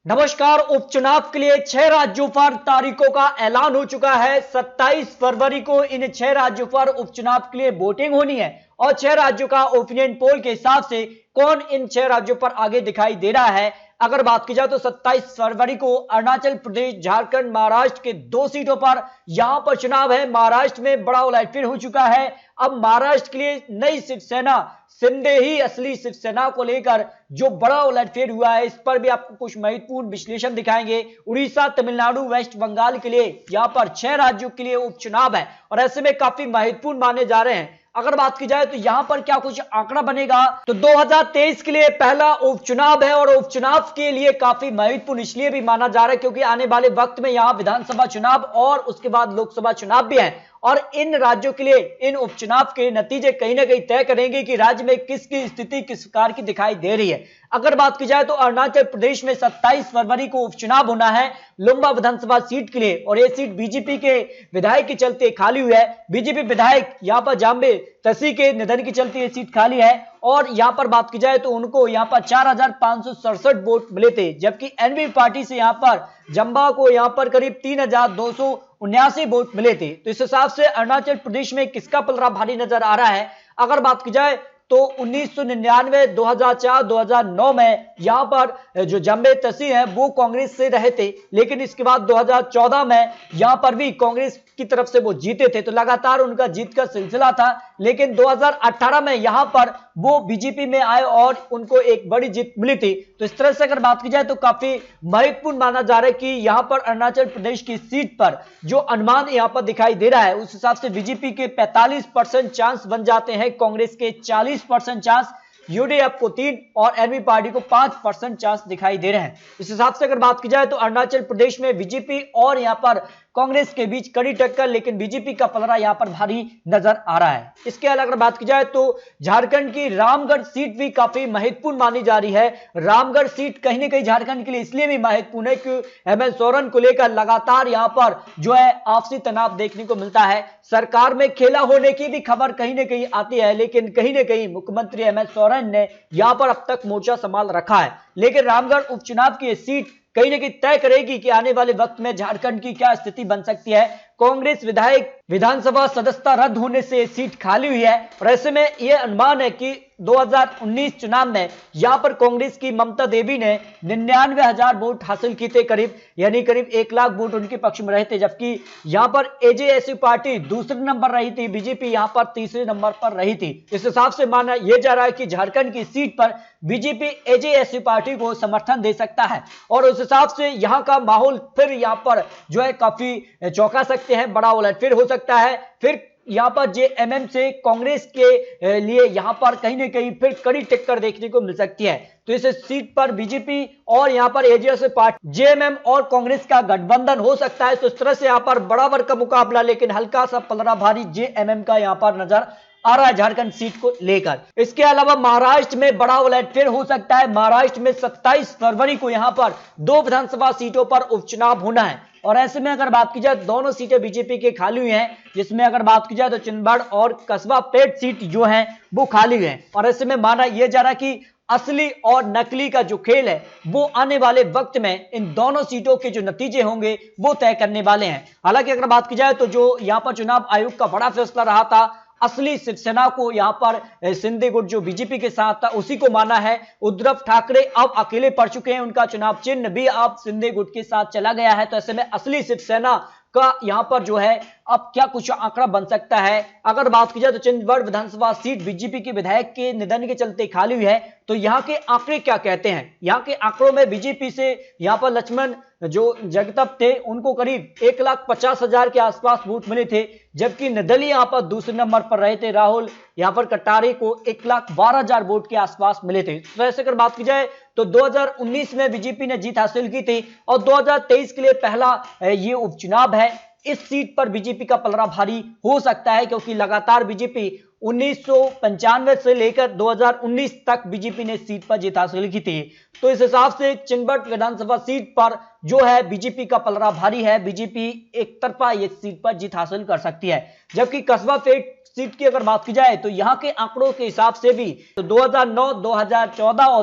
नमस्कार। उपचुनाव के लिए 6 राज्यों पर तारीखों का ऐलान हो चुका है। 27 फरवरी को इन 6 राज्यों पर उपचुनाव के लिए वोटिंग होनी है और 6 राज्यों का ओपिनियन पोल के हिसाब से कौन इन 6 राज्यों पर आगे दिखाई दे रहा है। अगर बात की जाए तो 27 फरवरी को अरुणाचल प्रदेश, झारखंड, महाराष्ट्र के 2 सीटों पर यहां पर चुनाव है। महाराष्ट्र में बड़ा उलटफेर हो चुका है। अब महाराष्ट्र के लिए नई शिवसेना, शिंदे ही असली शिवसेना को लेकर जो बड़ा उलटफेर हुआ है, इस पर भी आपको कुछ महत्वपूर्ण विश्लेषण दिखाएंगे। उड़ीसा, तमिलनाडु, वेस्ट बंगाल के लिए यहां पर 6 राज्यों के लिए उपचुनाव है और ऐसे में काफी महत्वपूर्ण माने जा रहे हैं। अगर बात की जाए तो यहां पर क्या कुछ आंकड़ा बनेगा, तो 2023 के लिए पहला उपचुनाव है और उपचुनाव के लिए काफी महत्वपूर्ण इसलिए भी माना जा रहा है क्योंकि आने वाले वक्त में यहां विधानसभा चुनाव और उसके बाद लोकसभा चुनाव भी है और इन राज्यों के लिए इन उपचुनाव के नतीजे कहीं ना कहीं तय करेंगे कि राज्य में किसकी स्थिति किस प्रकार की दिखाई दे रही है। अगर बात की जाए तो अरुणाचल प्रदेश में 27 फरवरी को उपचुनाव होना है लुम्बा विधानसभा सीट के लिए और यह सीट बीजेपी के विधायक के चलते खाली हुई है। बीजेपी विधायक यहां पर जाम्बे तसी के निधन के चलते यह सीट खाली है और यहां पर बात की जाए तो उनको यहां पर 4567 वोट मिले थे, जबकि एनवी पार्टी से यहां पर जंबा को यहां पर करीब 3279 वोट मिले थे। तो इस हिसाब से अरुणाचल प्रदेश में किसका पलड़ा भारी नजर आ रहा है। अगर बात की जाए तो 1999, 2004, 2009 में यहां पर जो जम्बे तसी है वो कांग्रेस से रहे थे, लेकिन इसके बाद 2014 में यहां पर भी कांग्रेस की तरफ से वो जीते थे, तो लगातार उनका जीत का सिलसिला था। लेकिन 2018 में यहां पर वो बीजेपी में आए और उनको एक बड़ी जीत मिली थी। तो इस तरह से अगर बात की जाए तो काफी महत्वपूर्ण माना जा रहा है कि यहां पर अरुणाचल प्रदेश की सीट पर जो अनुमान यहां पर दिखाई दे रहा है उस हिसाब से बीजेपी के 45% चांस बन जाते हैं, कांग्रेस के 40% चांस, यूडीएफ को 3 और एनवी पार्टी को 5% चांस दिखाई दे रहे हैं। इस हिसाब से अगर बात की जाए तो अरुणाचल प्रदेश में बीजेपी और यहां पर कांग्रेस के बीच कड़ी टक्कर, लेकिन बीजेपी का पलड़ा यहां पर भारी नजर आ रहा है। इसके अलावा अगर बात की जाए तो झारखंड की रामगढ़ सीट भी काफी महत्वपूर्ण मानी जा रही है। रामगढ़ सीट कहीं ना कहीं झारखंड के लिए इसलिए भी महत्वपूर्ण है कि हेमंत सोरेन को लेकर लगातार यहां पर जो है आपसी तनाव देखने को मिलता है। सरकार में खेला होने की भी खबर कहीं ना कहीं आती है, लेकिन कहीं ना कहीं मुख्यमंत्री हेमंत सोरेन ने यहां पर अब तक मोर्चा संभाल रखा है। लेकिन रामगढ़ उपचुनाव की सीट कहीं ना कहीं तय करेगी कि आने वाले वक्त में झारखंड की क्या स्थिति बन सकती है। कांग्रेस विधायक विधानसभा सदस्यता रद्द होने से सीट खाली हुई है और ऐसे में यह अनुमान है कि 2019 चुनाव में यहां पर कांग्रेस की ममता देवी ने 99,000 वोट हासिल किए थे, करीब 1 लाख वोट उनके पक्ष में रहे थे, जबकि यहां पर एजेएसयू पार्टी दूसरे नंबर रही थी, बीजेपी यहां पर तीसरे नंबर पर रही थी। इस हिसाब से माना यह जा रहा है कि झारखंड की सीट पर बीजेपी एजेएसयू पार्टी को समर्थन दे सकता है और उस हिसाब से यहां का माहौल फिर यहां पर जो है काफी चौंका सकते हैं, बड़ा उलटफेर हो सकता है। फिर यहां पर जेएमएम से कांग्रेस के लिए यहां पर कहीं ना कहीं फिर कड़ी टक्कर देखने को मिल सकती है। तो इस सीट पर बीजेपी और यहां पर एजेएसयू पार्टी, जेएमएम और कांग्रेस का गठबंधन हो सकता है। तो इस तरह से यहां पर बराबर का मुकाबला, लेकिन हल्का सा पलड़ा भारी जेएमएम का यहां पर नजर आ रहा है झारखंड सीट को लेकर। इसके अलावा महाराष्ट्र में बड़ा उलटफेर हो सकता है। महाराष्ट्र में 27 फरवरी को यहां पर 2 विधानसभा सीटों पर उपचुनाव होना है और ऐसे में अगर बात की जाए दोनों सीटें बीजेपी के खाली हुई हैं, जिसमें अगर बात की जाए तो चिंदबड़ और कस्बा पेट सीट जो है वो खाली है और ऐसे में माना यह जा रहा है कि असली और नकली का जो खेल है वो आने वाले वक्त में इन दोनों सीटों के जो नतीजे होंगे वो तय करने वाले हैं। हालांकि अगर बात की जाए तो जो यहां पर चुनाव आयोग का बड़ा फैसला रहा था, असली शिवसेना को यहां पर शिंदे गुट जो बीजेपी के साथ था उसी को माना है। उद्धव ठाकरे अब अकेले पड़ चुके हैं, उनका चुनाव चिन्ह भी अब शिंदे गुट के साथ चला गया है। तो ऐसे में असली शिवसेना का यहां पर जो है अब क्या कुछ आंकड़ा बन सकता है। अगर बात की जाए तो चिंदबड़ विधानसभा सीट बीजेपी के विधायक के निधन के चलते खाली हुई है, तो यहां के आंकड़े क्या कहते हैं। यहां के आंकड़ों में बीजेपी से यहां पर लक्ष्मण जो जगताप थे उनको करीब 1,50,000 के आसपास वोट मिले थे, जबकि निर्दलीय यहां पर दूसरे नंबर पर रहे थे। राहुल यहां पर कटारे को 1,12,000 वोट के आसपास मिले थे। तो ऐसे अगर बात की जाए तो 2019 में बीजेपी ने जीत हासिल की थी और 2023 के लिए पहला ये उपचुनाव है। इस सीट पर बीजेपी का पलड़ा भारी हो सकता है क्योंकि लगातार बीजेपी 1995 से लेकर 2019 तक बीजेपी ने सीट पर जीत हासिल की थी। तो इस हिसाब से चिंदबड़ विधानसभा सीट पर जो है बीजेपी का पलड़ा भारी है। बीजेपी एक तरफा एक सीट पर जीत हासिल कर सकती है, जबकि कस्बा पेट सीट की अगर बात की जाए तो यहां के आंकड़ों के हिसाब से भी तो 2009, 2014 और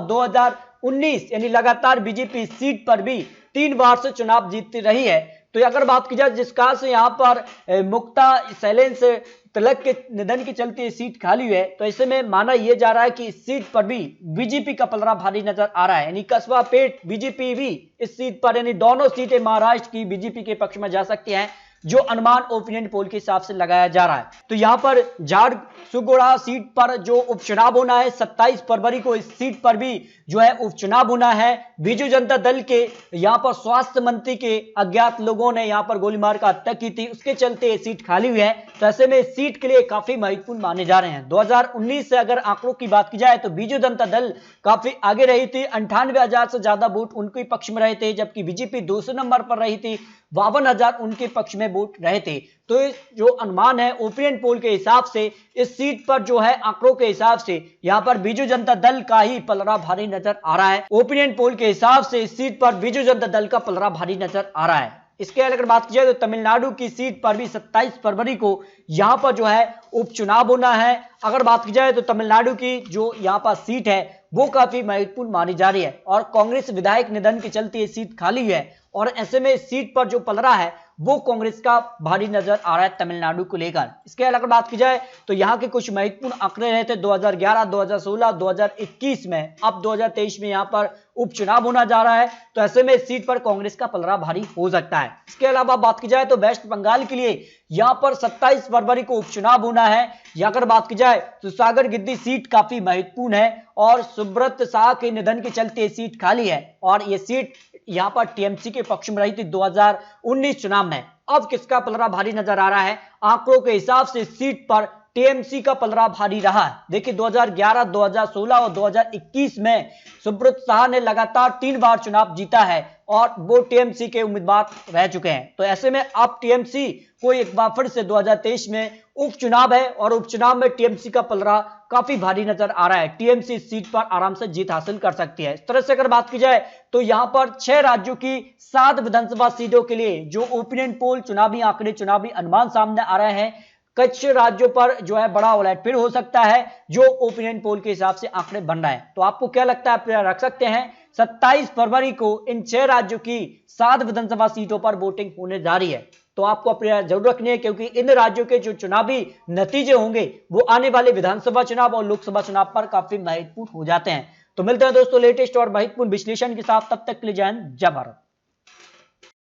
2019 यानी लगातार बीजेपी सीट पर भी 3 बार से चुनाव जीतती रही है। तो अगर बात की जाए जिस कहां से यहां पर मुक्ता शैलेंद्र से तिलक के निधन के चलते सीट खाली हुई है, तो ऐसे में माना यह जा रहा है कि इस सीट पर भी बीजेपी का पलड़ा भारी नजर आ रहा है। यानी कस्बा पेट बीजेपी भी इस सीट पर, यानी दोनों सीटें महाराष्ट्र की बीजेपी के पक्ष में जा सकती हैं, जो अनुमान ओपिनियन पोल के हिसाब से लगाया जा रहा है। तो यहां पर झारसुगुड़ा सीट पर जो उपचुनाव होना है 27 फरवरी को, इस सीट पर भी जो है उपचुनाव होना है। बीजू जनता दल के यहां पर स्वास्थ्य मंत्री के अज्ञात लोगों ने यहां पर गोली मार कर हत्या की थी, उसके चलते ये सीट खाली हुई है। तो ऐसे में इस सीट के लिए काफी महत्वपूर्ण माने जा रहे हैं। 2019 से अगर आंकड़ों की बात की जाए तो बीजू जनता दल काफी आगे रही थी, 98,000 से ज्यादा वोट उनके पक्ष में रहे थे, जबकि बीजेपी दूसरे नंबर पर रही थी, 52,000 उनके पक्ष में वोट रहे थे। तो जो अनुमान है ओपिनियन पोल के हिसाब से इस सीट पर जो है आंकड़ों के हिसाब से यहां पर बीजू जनता दल का ही पलड़ा भारी नजर आ रहा है। ओपिनियन पोल के हिसाब से इस सीट पर बीजू जनता दल का पलड़ा भारी नजर आ रहा है। इसके अगर बात की जाए तो तमिलनाडु की सीट पर भी 27 फरवरी को यहां पर जो है उपचुनाव होना है। अगर बात की जाए तो तमिलनाडु की जो यहां पर सीट है वो काफी महत्वपूर्ण मानी जा रही है और कांग्रेस विधायक निधन के चलते ये सीट खाली है और ऐसे में इस सीट पर जो पलड़ा है वो कांग्रेस का भारी नजर आ रहा है तमिलनाडु को लेकर। इसके अलावा बात की जाए तो यहां के कुछ महत्वपूर्ण आंकड़े रहे थे 2011, 2016, 2021 में, अब 2023 में यहां पर उपचुनाव होना जा रहा है। तो ऐसे में इस सीट पर कांग्रेस का पलड़ा भारी हो सकता है। इसके अलावा बात की जाए तो वेस्ट बंगाल के लिए यहां पर 27 फरवरी को उपचुनाव होना है। या अगर बात की जाए तो सागर गिद्दी सीट काफी महत्वपूर्ण है और सुब्रत शाह के निधन के चलते सीट खाली है और यह सीट यहां पर टीएमसी के पक्ष में रही थी 2019 चुनाव में। अब किसका पलड़ा भारी नजर आ रहा है? आंकड़ों के हिसाब से सीट पर टीएमसी का पलड़ा भारी रहा है। देखिए 2011, 2016 और 2021 में सुब्रत शाह ने लगातार 3 बार चुनाव जीता है और वो टीएमसी के उम्मीदवार रह चुके हैं। तो ऐसे में अब टीएमसी को एक बार फिर से 2023 में उपचुनाव है और उपचुनाव में टीएमसी का पलड़ा काफी भारी नजर आ रहा है। टीएमसी इस सीट पर आराम से जीत हासिल कर सकती है। इस तरह से अगर बात की जाए तो यहां पर 6 राज्यों की 7 विधानसभा सीटों के लिए जो ओपिनियन पोल चुनावी आंकड़े, चुनावी अनुमान सामने आ रहे हैं, कुछ राज्यों पर जो है बड़ा उलटफेर हो सकता है जो ओपिनियन पोल के हिसाब से आंकड़े बन रहा है। तो आपको क्या लगता है? आप रख सकते हैं 27 फरवरी को इन 6 राज्यों की 7 विधानसभा सीटों पर वोटिंग होने जा रही है। तो आपको अपने जरूर रखनी है क्योंकि इन राज्यों के जो चुनावी नतीजे होंगे वो आने वाले विधानसभा चुनाव और लोकसभा चुनाव पर काफी महत्वपूर्ण हो जाते हैं। तो मिलते हैं दोस्तों लेटेस्ट और महत्वपूर्ण विश्लेषण के साथ, तब तक के लिए जय हिंद, जय भारत।